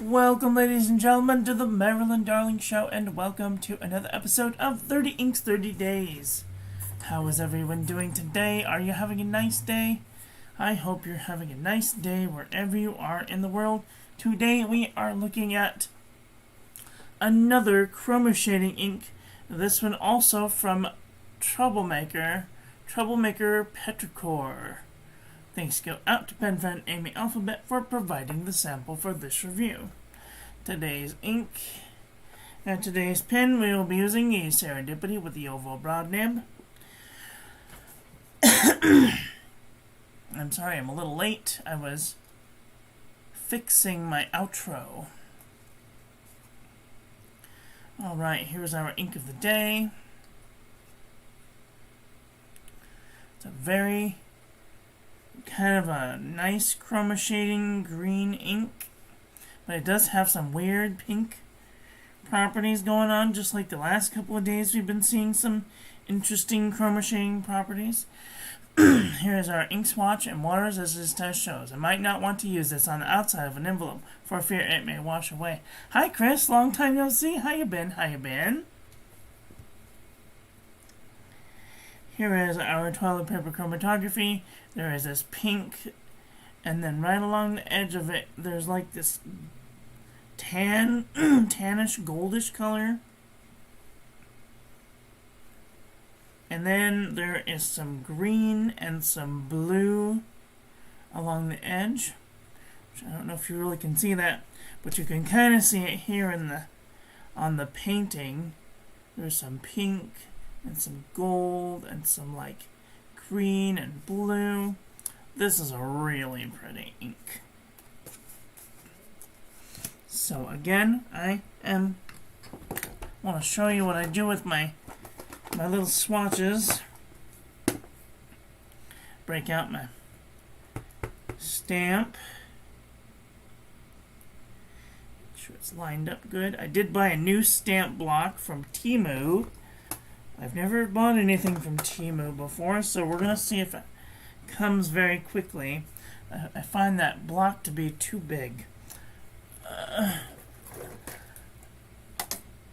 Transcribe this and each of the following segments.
Welcome, ladies and gentlemen, to the Marilyn Darling Show, and welcome to another episode of 30 Inks 30 Days. How is everyone doing today? Are you having a nice day? I hope you're having a nice day wherever you are in the world. Today we are looking at another chroma shading ink. This one also from Troublemaker Petrichor. Thanks go out to pen friend Amy Alphabet for providing the sample for this review. Today's ink and today's pen, we will be using a Serendipity with the oval broad nib. I'm sorry, I'm a little late. I was fixing my outro. Alright, here's our ink of the day. It's a very kind of a nice chroma shading green ink, but it does have some weird pink properties going on, just like the last couple of days we've been seeing some interesting chroma shading properties. Here's our ink swatch and waters as this test shows. I might not want to use this on the outside of an envelope for fear it may wash away. Hi Chris, long time no see. How you been? Here is our toilet paper chromatography. There is this pink, and then right along the edge of it, there's like this tannish, goldish color. And then there is some green and some blue along the edge, which I don't know if you really can see that, but you can kind of see it here on the painting. There's some pink and some gold and some like green and blue. This is a really pretty ink. So again, I want to show you what I do with my little swatches. Break out my stamp. Make sure it's lined up good. I did buy a new stamp block from Temu. I've never bought anything from Temu before, so we're going to see if it comes very quickly. I find that block to be too big.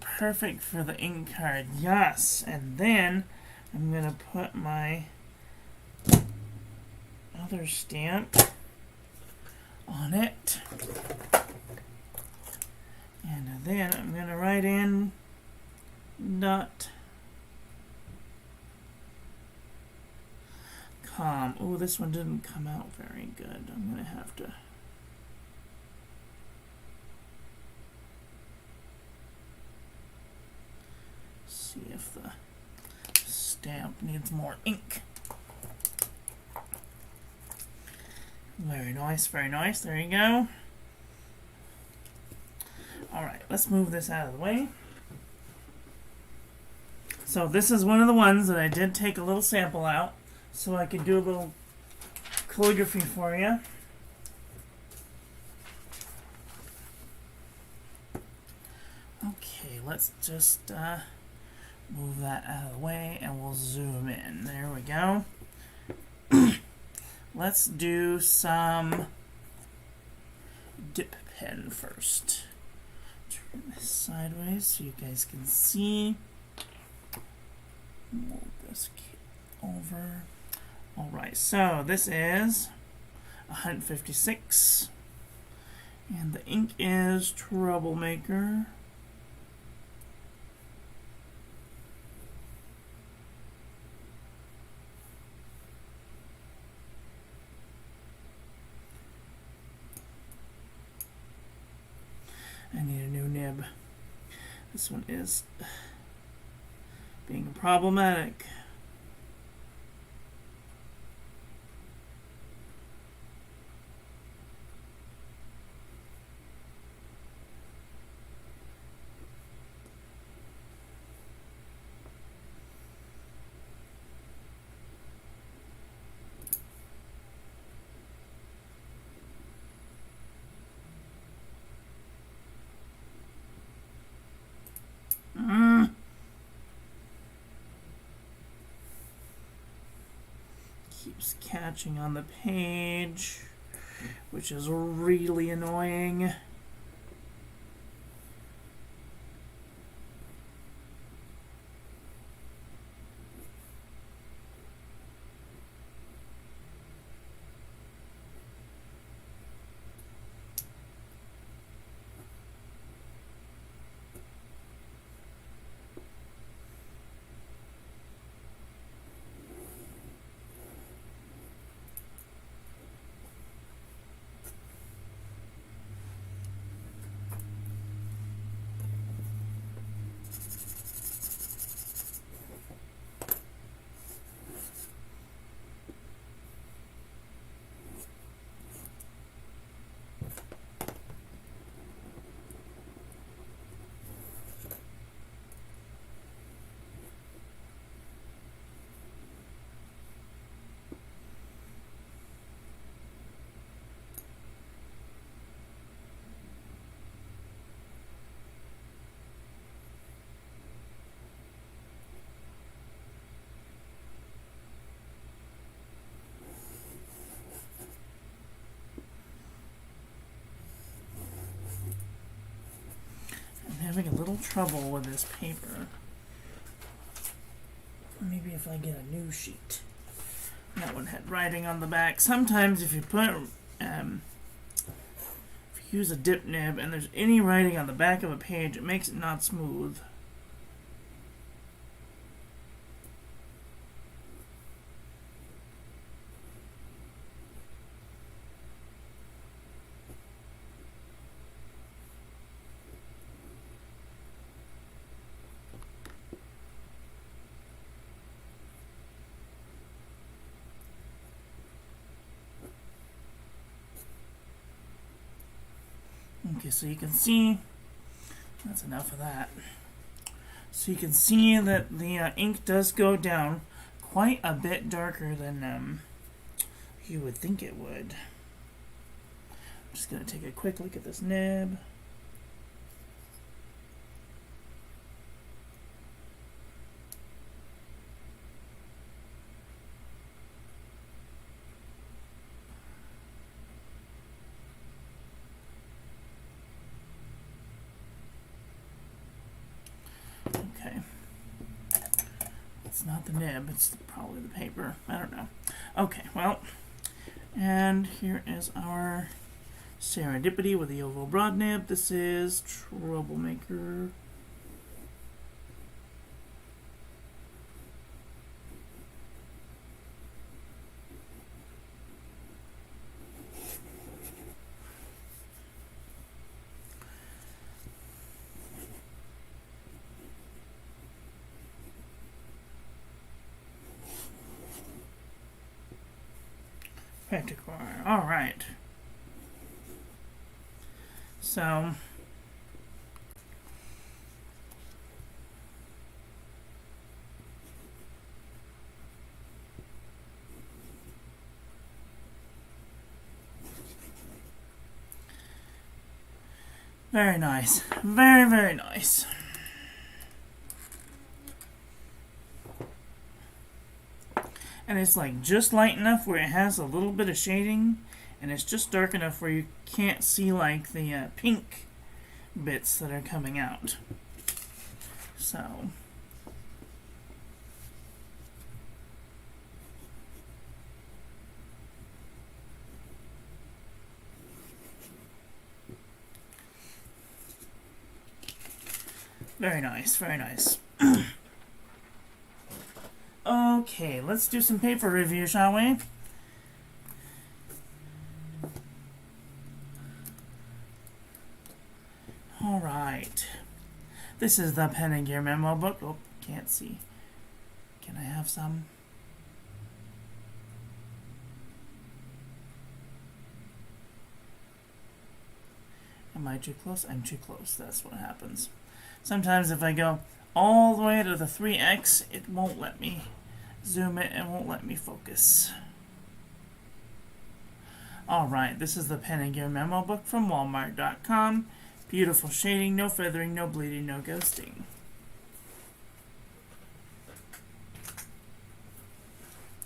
Perfect for the ink card, yes. And then I'm going to put my other stamp on it. And then I'm going to write in .com. Oh, this one didn't come out very good. I'm going to have to see if the stamp needs more ink. Very nice, very nice. There you go. Alright, let's move this out of the way. So this is one of the ones that I did take a little sample out so I could do a little calligraphy for you. Okay, let's just move that out of the way and we'll zoom in. There we go. Let's do some dip pen first. Turn this sideways so you guys can see. Move this over. Alright, so this is 156. And the ink is Troublemaker. I need a new nib. This one is being problematic. Keeps catching on the page, which is really annoying. little trouble with this paper. Maybe if I get a new sheet. That one had writing on the back. Sometimes if you put, if you use a dip nib and there's any writing on the back of a page, it makes it not smooth. Okay, so you can see, that's enough of that. So you can see that the ink does go down quite a bit darker than you would think it would. I'm just going to take a quick look at this nib. Okay. It's not the nib, it's probably the paper. I don't know. Okay, well, and here is our Serendipity with the oval broad nib. This is Troublemaker. Petrichor. All right. So very nice. Very, very nice. And it's like just light enough where it has a little bit of shading, and it's just dark enough where you can't see like the pink bits that are coming out. So very nice, very nice. Okay, let's do some paper review, shall we? Alright. This is the Pen and Gear memo book. Oh, can't see. Can I have some? Am I too close? I'm too close. That's what happens. Sometimes if I go all the way to the 3x, it won't let me zoom it and won't let me focus. Alright, this is the Pen and Gear memo book from Walmart.com. Beautiful shading, no feathering, no bleeding, no ghosting.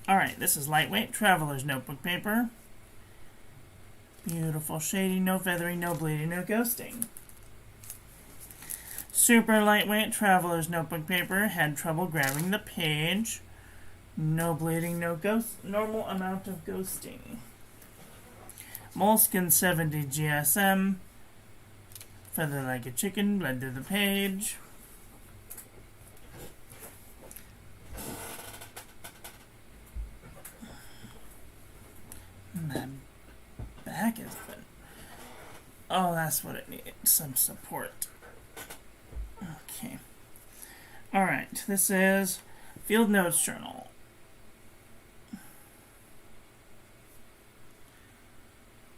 Alright, this is lightweight Traveler's Notebook paper. Beautiful shading, no feathering, no bleeding, no ghosting. Super lightweight Traveler's Notebook paper. Had trouble grabbing the page. No bleeding, no ghost. Normal amount of ghosting. Moleskin 70 GSM. Feather like a chicken. Bled to the page. And that back is good. Oh, that's what it needs. Some support. Okay. Alright, this is Field Notes Journal.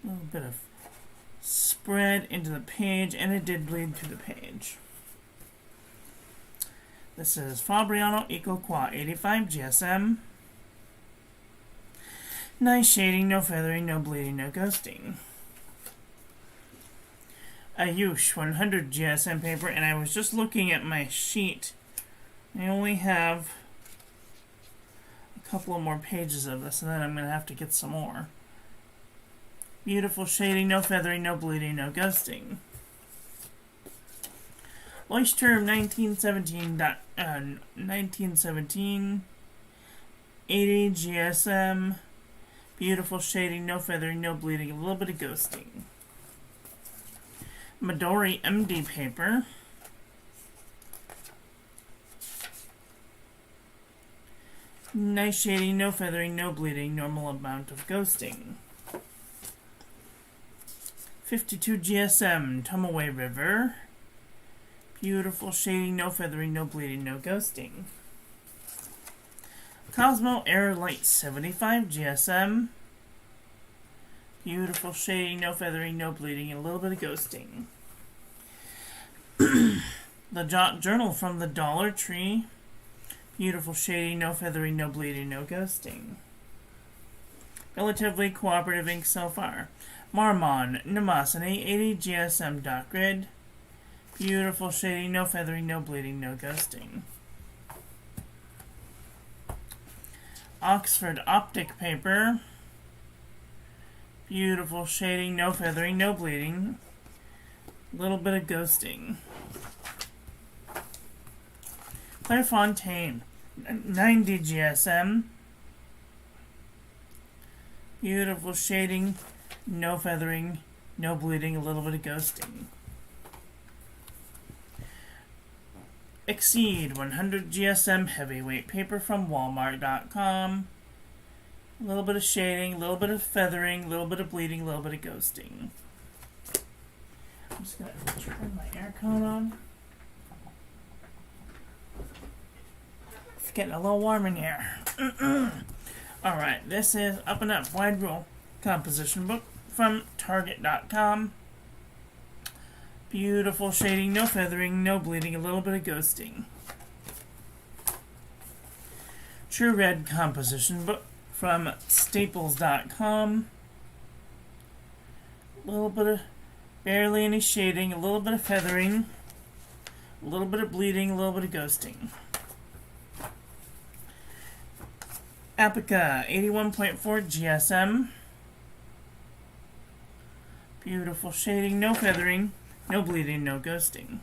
A little bit of spread into the page, and it did bleed through the page. This is Fabriano Eco Qua 85 GSM. Nice shading, no feathering, no bleeding, no ghosting. Ayush 100 GSM paper, and I was just looking at my sheet. I only have a couple of more pages of this, and then I'm going to have to get some more. Beautiful shading, no feathering, no bleeding, no ghosting. Oyster 1917, 80 GSM. Beautiful shading, no feathering, no bleeding, a little bit of ghosting. Midori MD paper. Nice shading, no feathering, no bleeding, normal amount of ghosting. 52 GSM, Tomoe River. Beautiful shading, no feathering, no bleeding, no ghosting. Cosmo Air Light 75 GSM. Beautiful shading, no feathering, no bleeding, and a little bit of ghosting. The Journal from the Dollar Tree. Beautiful shading, no feathering, no bleeding, no ghosting. Relatively cooperative ink so far. Marmon Namasane 80 GSM dot grid. Beautiful shading, no feathering, no bleeding, no ghosting. Oxford Optic paper. Beautiful shading, no feathering, no bleeding. A little bit of ghosting. Clairefontaine 90 GSM. Beautiful shading, no feathering, no bleeding, a little bit of ghosting. Exceed 100 GSM heavyweight paper from Walmart.com. A little bit of shading, a little bit of feathering, a little bit of bleeding, a little bit of ghosting. I'm just going to turn my aircon on. It's getting a little warm in here. Alright, this is Up and Up Wide Rule composition book from Target.com. Beautiful shading, no feathering, no bleeding, a little bit of ghosting. True Red composition book from Staples.com. A little bit of barely any shading, a little bit of feathering, a little bit of bleeding, a little bit of ghosting. Apica 81.4 GSM. Beautiful shading, no feathering, no bleeding, no ghosting.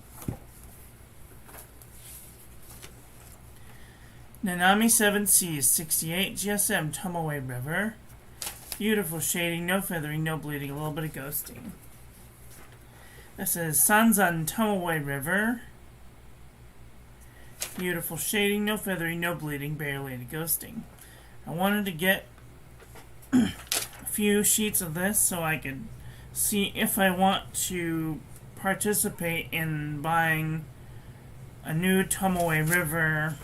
Nanami 7C 68 GSM Tomoe River. Beautiful shading, no feathering, no bleeding, a little bit of ghosting. This is Sanzan Tomoe River. Beautiful shading, no feathering, no bleeding, barely any ghosting. I wanted to get a few sheets of this so I could see if I want to participate in buying a new Tomoe River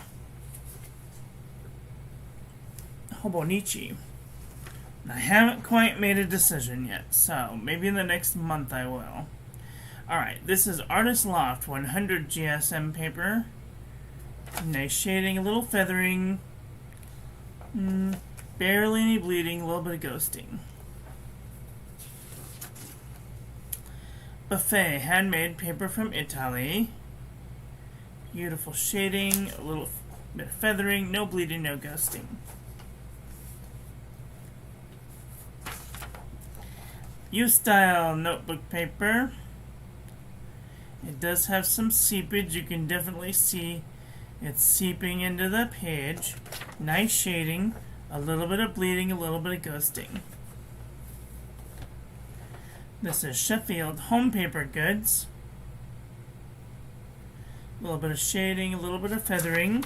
Hobonichi. I haven't quite made a decision yet, so maybe in the next month I will. Alright, this is Artist Loft 100 GSM paper. Nice shading, a little feathering, barely any bleeding, a little bit of ghosting. Buffet handmade paper from Italy. Beautiful shading, a little bit of feathering, no bleeding, no ghosting. U-Style notebook paper. It does have some seepage. You can definitely see it's seeping into the page. Nice shading, a little bit of bleeding, a little bit of ghosting. This is Sheffield Home Paper Goods. A little bit of shading, a little bit of feathering,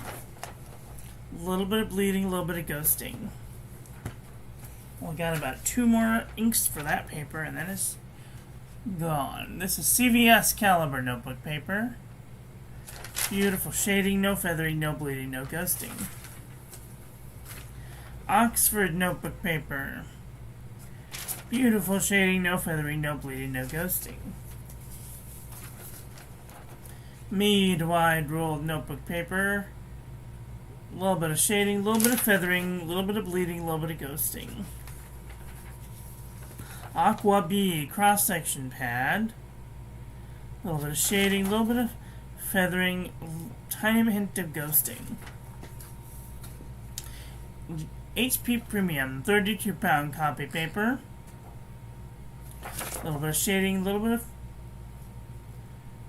a little bit of bleeding, a little bit of ghosting. We got about 2 more inks for that paper, and then it's gone. This is CVS Caliber notebook paper. Beautiful shading, no feathering, no bleeding, no ghosting. Oxford notebook paper. Beautiful shading, no feathering, no bleeding, no ghosting. Mead wide rolled notebook paper. A little bit of shading, a little bit of feathering, a little bit of bleeding, a little bit of ghosting. Aqua B cross-section pad. A little bit of shading, a little bit of feathering, tiny hint of ghosting. HP Premium 32-pound copy paper. A little bit of shading, a little bit of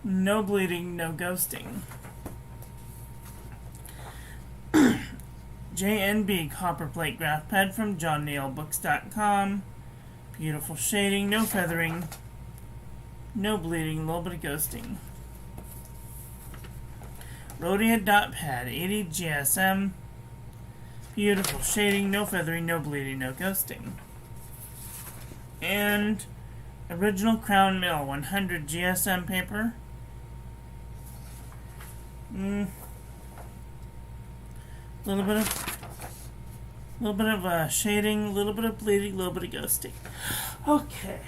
No bleeding, no ghosting. JNB Copper Plate Graph Pad from JohnNeilBooks.com. Beautiful shading, no feathering, no bleeding, a little bit of ghosting. Rhodia Dot Pad, 80 GSM. Beautiful shading, no feathering, no bleeding, no ghosting. And Original Crown Mill, 100 GSM paper. Little bit of shading, a little bit of bleeding, a little bit of ghosting. Okay.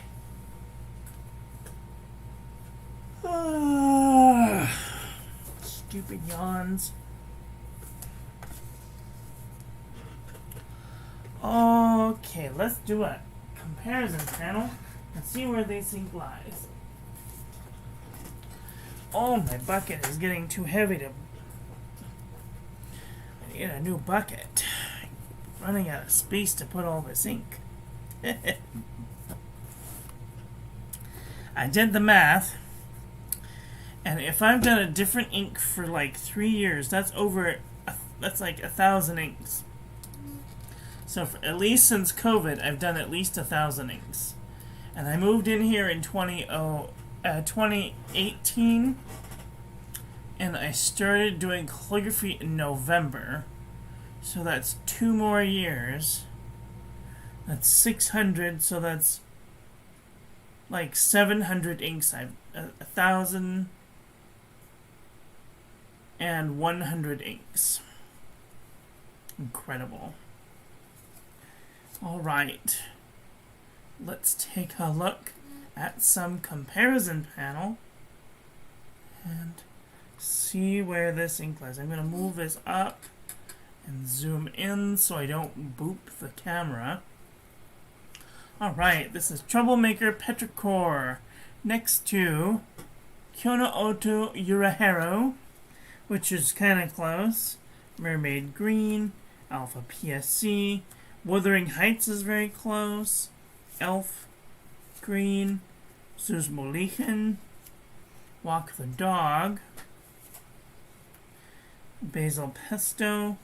Stupid yawns. Okay, let's do a comparison panel and see where this ink lies. Oh, my bucket is getting too heavy to... I need a new bucket. Running out of space to put all this ink. I did the math, and if I've done a different ink for like 3 years, that's like 1,000 inks. So at least since COVID, I've done at least 1,000 inks. And I moved in here in 2018, and I started doing calligraphy in November. So that's 2 more years. That's 600, so that's like 700 inks. I've 1,100 inks. Incredible. Alright, let's take a look at some comparison panel and see where this ink lies. I'm going to move this up and zoom in so I don't boop the camera. Alright, this is Troublemaker Petrichor next to Kyono Oto Urahero, which is kind of close. Mermaid Green, Alpha PSC, Wuthering Heights is very close. Elf Green, Zuzmolichen, Walk the Dog, Basil Pesto,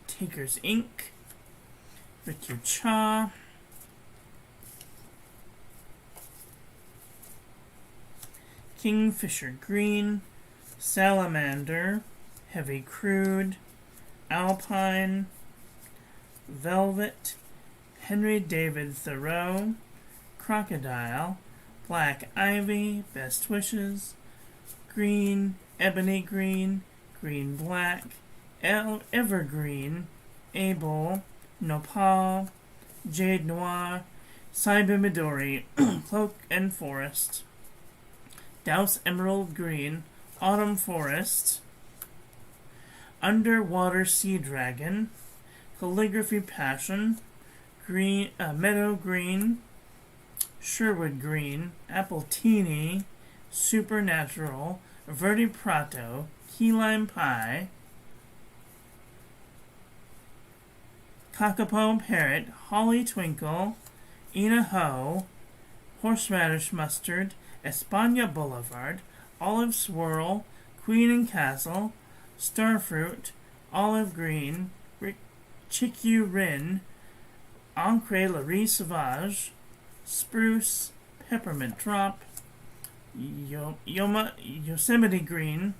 Taker's Ink, Ritu Cha, Kingfisher Green, Salamander, Heavy Crude, Alpine, Velvet, Henry David Thoreau, Crocodile, Black Ivy, Best Wishes, Green, Ebony Green, Green Black, Evergreen, Abel, Nopal, Jade Noir, Saiba Midori, Cloak and Forest, Douse Emerald Green, Autumn Forest, Underwater Sea Dragon, Calligraphy Passion, Green, Meadow Green, Sherwood Green, Appletini, Supernatural, Verde Prato, Key Lime Pie, Cockapoo Parrot, Holly Twinkle, Ina Ho, Horseradish Mustard, Espana Boulevard, Olive Swirl, Queen and Castle, Starfruit, Olive Green, Chiku Rin, Encre La Riz Sauvage, Spruce, Peppermint Drop, Yosemite Green,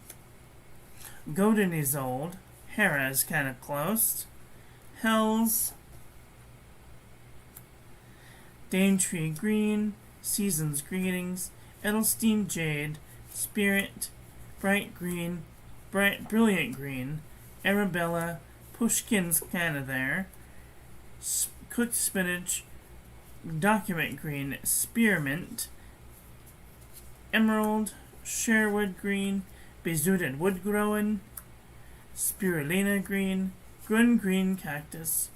Golden Isolde, Hera is kind of close, Hells, Daintree Green, Season's Greetings, Edelstein Jade, Spirit, Bright Green, Brilliant Green, Arabella, Pushkin's kind of there, Cooked Spinach, Document Green, Spearmint, Emerald, Sherwood Green, Bezuted Woodgrown, Spirulina Green, Green Cactus,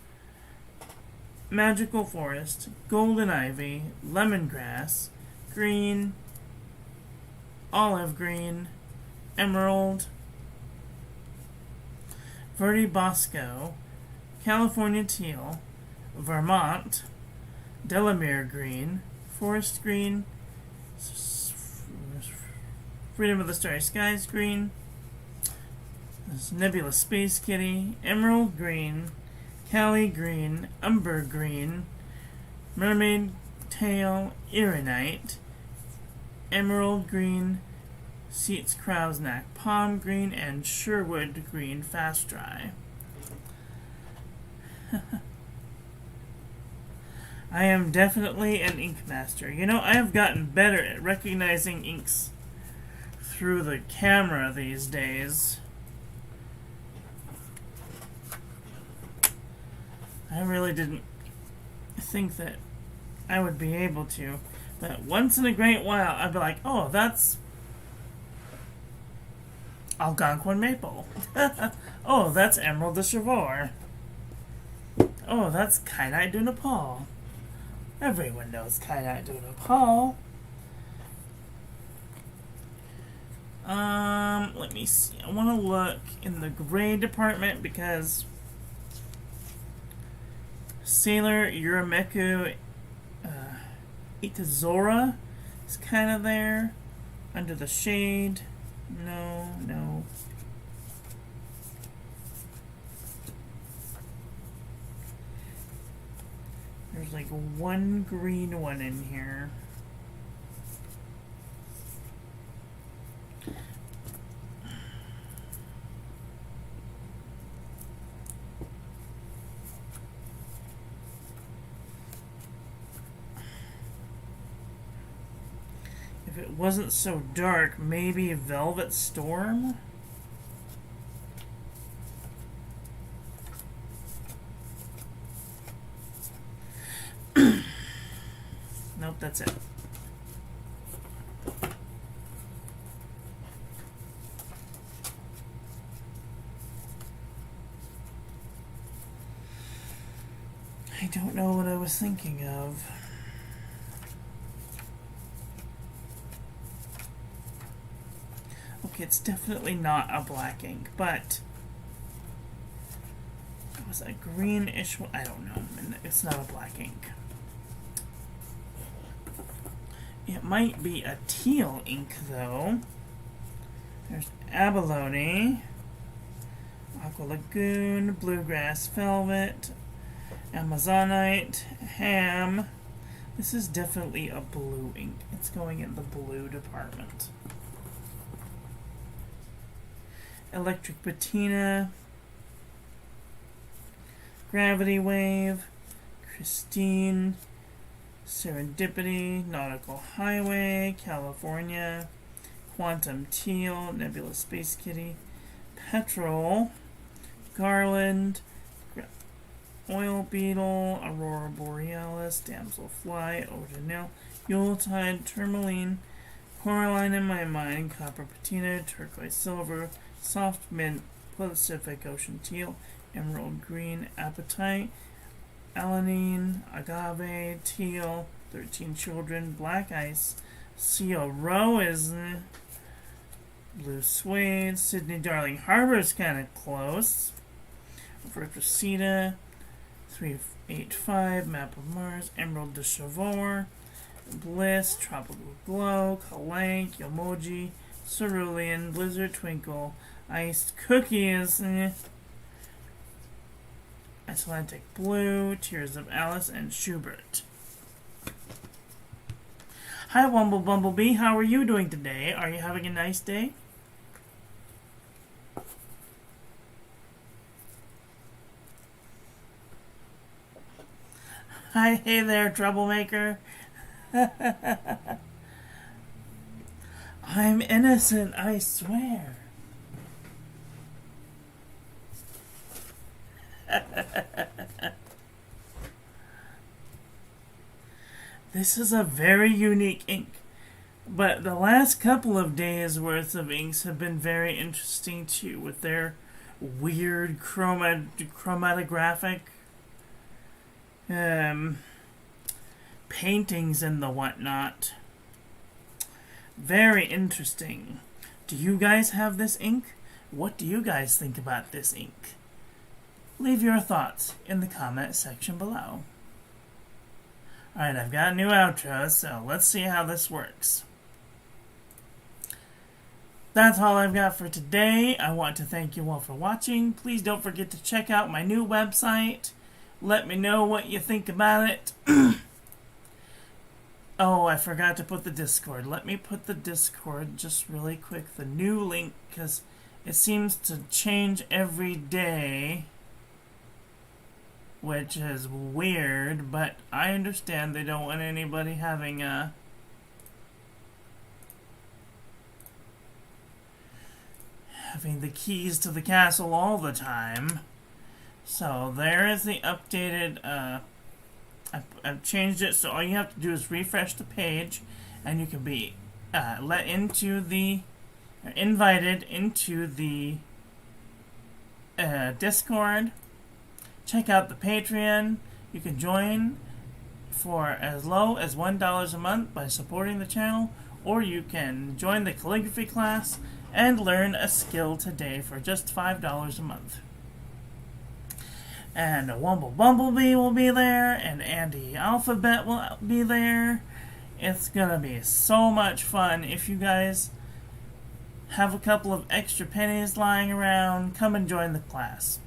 Magical Forest, Golden Ivy, Lemongrass, Green, Olive Green, Emerald, Verde Bosco, California Teal, Vermont, Delamere Green, Forest Green, Freedom of the Starry Skies green. This Nebula Space Kitty, Emerald green, Cali green, Umber green, Mermaid Tail Ironite, Emerald green, Seats Crow's Neck Palm green, and Sherwood green Fast Dry. I am definitely an ink master. You know, I have gotten better at recognizing inks through the camera these days. I really didn't think that I would be able to, but once in a great while I'd be like, oh, that's Algonquin Maple. Oh, that's Emerald de Chivor. Oh, that's Kyanite du Nepal. Everyone knows Kyanite du Nepal. Let me see. I want to look in the gray department because Sailor Urameku Itazora is kind of there. Under the Shade. No. There's like one green one in here. If it wasn't so dark, maybe Velvet Storm? Nope, that's it. I don't know what I was thinking of. Okay, it's definitely not a black ink, but it was a greenish one. I don't know. It's not a black ink. It might be a teal ink, though. There's Abalone, Aqua Lagoon, Bluegrass Velvet, Amazonite, Ham. This is definitely a blue ink. It's going in the blue department. Electric Patina, Gravity Wave, Christine, Serendipity, Nautical Highway, California, Quantum Teal, Nebula Space Kitty, Petrol, Garland, Oil Beetle, Aurora Borealis, Damselfly, Odinelle, Yuletide, Tourmaline, Coraline in My Mind, Copper Patina, Turquoise Silver, Soft Mint, Pacific Ocean Teal, Emerald Green, Appetite, Alanine, Agave, Teal, 13 Children, Black Ice, Seal Row is Blue Suede, Sydney Darling Harbor is kind of close, Vertrecita, 385, Map of Mars, Emerald de Chivor, Bliss, Tropical Glow, Kalank, Yomoji, Cerulean, Blizzard Twinkle, Iced Cookies, Atlantic Blue, Tears of Alice, and Schubert. Hi, Wumble Bumblebee. How are you doing today? Are you having a nice day? Hi, hey there, Troublemaker. I'm innocent, I swear. This is a very unique ink, but the last couple of days worth of inks have been very interesting too, with their weird chromatographic paintings and the whatnot. Very interesting. Do you guys have this ink? What do you guys think about this ink? Leave your thoughts in the comment section below. Alright, I've got a new outro, so let's see how this works. that's all I've got for today. I want to thank you all for watching. Please don't forget to check out my new website. Let me know what you think about it. Oh, I forgot to put the Discord. Let me put the Discord just really quick. The new link, because it seems to change every day, which is weird, but I understand they don't want anybody having the keys to the castle all the time. So there is the updated, I've changed it, so all you have to do is refresh the page, and you can be invited into the Discord. Check out the Patreon. You can join for as low as $1 a month by supporting the channel, or you can join the calligraphy class and learn a skill today for just $5 a month. And Wumble Bumblebee will be there, and Andy Alphabet will be there. It's gonna be so much fun. If you guys have a couple of extra pennies lying around, come and join the class.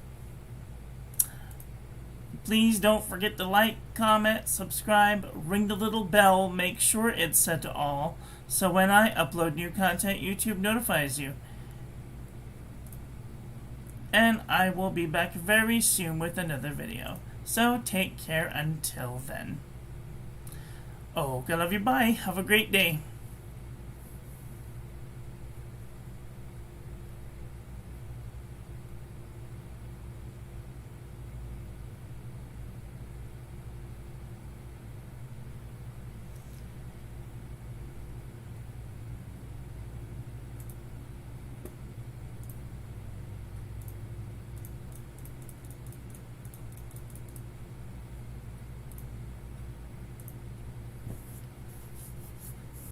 Please don't forget to like, comment, subscribe, ring the little bell, make sure it's set to all, so when I upload new content, YouTube notifies you. And I will be back very soon with another video. So take care until then. Oh, I love you. Bye. Have a great day.